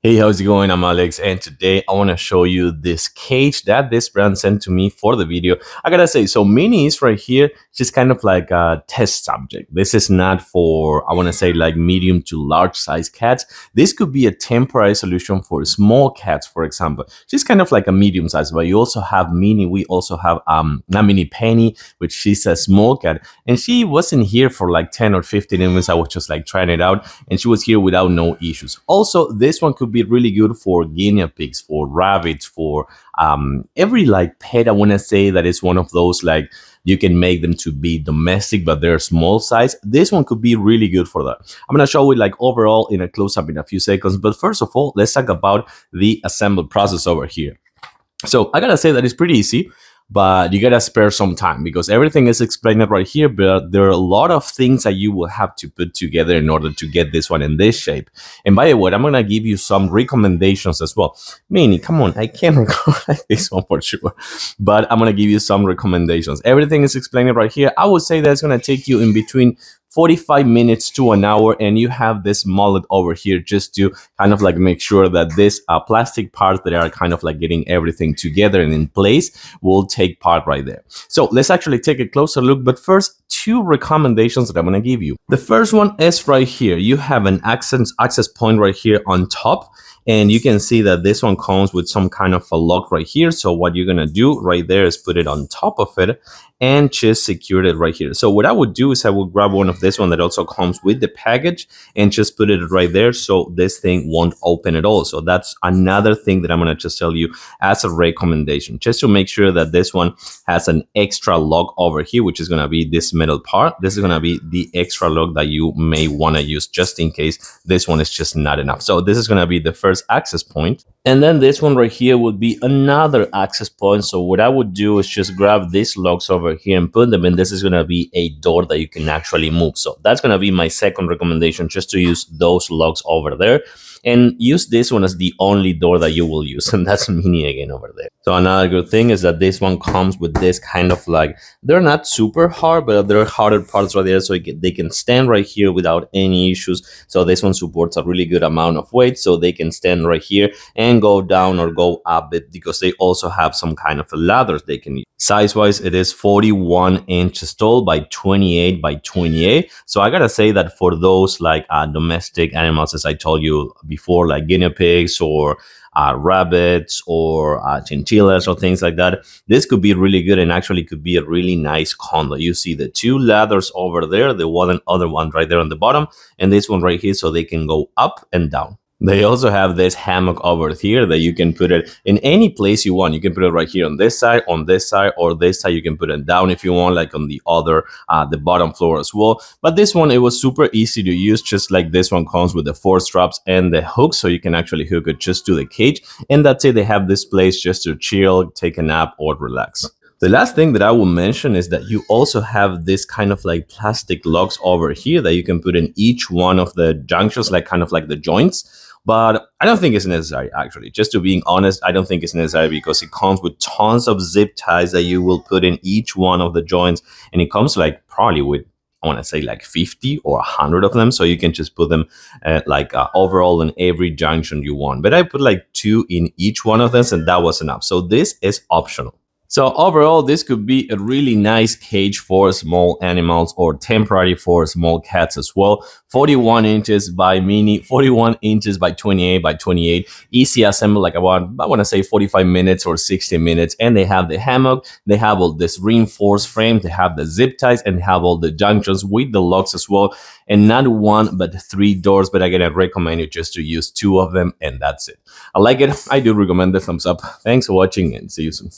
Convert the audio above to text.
Hey, how's it going? I'm Alex, and today I want to show you this cage that this brand sent to me for the video. I gotta say, so Minnie is right here, just kind of like a test subject. This is not for, I want to say, like medium to large size cats. This could be a temporary solution for small cats, for example. She's kind of like a medium size, but you also have Minnie. We also have not Minnie, Penny, which she's a small cat, and she wasn't here for like 10 or 15 minutes. I was just like trying it out, and she was here without no issues. Also, this one could be really good for guinea pigs, for rabbits, for every like pet. I want to say that is one of those like you can make them to be domestic, but they're small size. This one could be really good for that. I'm gonna show you like overall in a close up in a few seconds. But first of all, let's talk about the assembly process over here. So I gotta say that it's pretty easy, but you gotta spare some time because everything is explained right here, but there are a lot of things that you will have to put together in order to get this one in this shape. And by the way, I'm gonna give you some recommendations as well. Minnie, come on, I can't record like this one for sure, but I'm gonna give you some recommendations. Everything is explained right here. I would say that's gonna take you in between 45 minutes to an hour, and you have this mullet over here just to kind of like make sure that this plastic parts that are kind of like getting everything together and in place will take part right there. So let's actually take a closer look, but first, two recommendations that I'm going to give you. The first one is right here. You have an access point right here on top, and you can see that this one comes with some kind of a lock right here. So what you're going to do right there is put it on top of it and just secure it right here. So what I would do is I would grab one of this one that also comes with the package and just put it right there so this thing won't open at all. So that's another thing that I'm going to just tell you as a recommendation, just to make sure that this one has an extra lock over here, which is going to be this metal part. This is going to be the extra lock that you may want to use just in case this one is just not enough. So this is going to be the first access point. And then this one right here would be another access point. So what I would do is just grab these locks over here and put them in. This is going to be a door that you can actually move. So that's going to be my second recommendation, just to use those locks over there and use this one as the only door that you will use. And that's Minnie again over there. So another good thing is that this one comes with this kind of like, they're not super hard, but there are harder parts right there. So they can stand right here without any issues. So this one supports a really good amount of weight. So they can stand right here and go down or go up it, because they also have some kind of a ladders they can use. Size wise, it is 41 inches tall by 28 by 28. So I gotta say that for those like domestic animals, as I told you before, like guinea pigs or rabbits or chinchillas or things like that, this could be really good and actually could be a really nice condo. You see the two ladders over there, the one and other one right there on the bottom, and this one right here, so they can go up and down. They also have this hammock over here that you can put it in any place you want. You can put it right here on this side, or this side. You can put it down if you want, like on the other, the bottom floor as well. But this one, it was super easy to use, just like this one comes with the 4 straps and the hook, so you can actually hook it just to the cage. And that's it. They have this place just to chill, take a nap, or relax. The last thing that I will mention is that you also have this kind of like plastic locks over here that you can put in each one of the junctions, like kind of like the joints. But I don't think it's necessary, actually. Just to being honest, I don't think it's necessary because it comes with tons of zip ties that you will put in each one of the joints. And it comes like probably with, I want to say like 50 or 100 of them. So you can just put them overall in every junction you want. But I put like 2 in each one of them, and that was enough. So this is optional. So overall, this could be a really nice cage for small animals, or temporary for small cats as well. 41 inches by Minnie, 41 inches by 28 by 28. Easy assemble, like I want to say 45 minutes or 60 minutes. And they have the hammock, they have all this reinforced frame, they have the zip ties, and have all the junctions with the locks as well. And not 1, but 3 doors. But again, I recommend you just to use 2 of them, and that's it. I like it. I do recommend the thumbs up. Thanks for watching, and see you soon.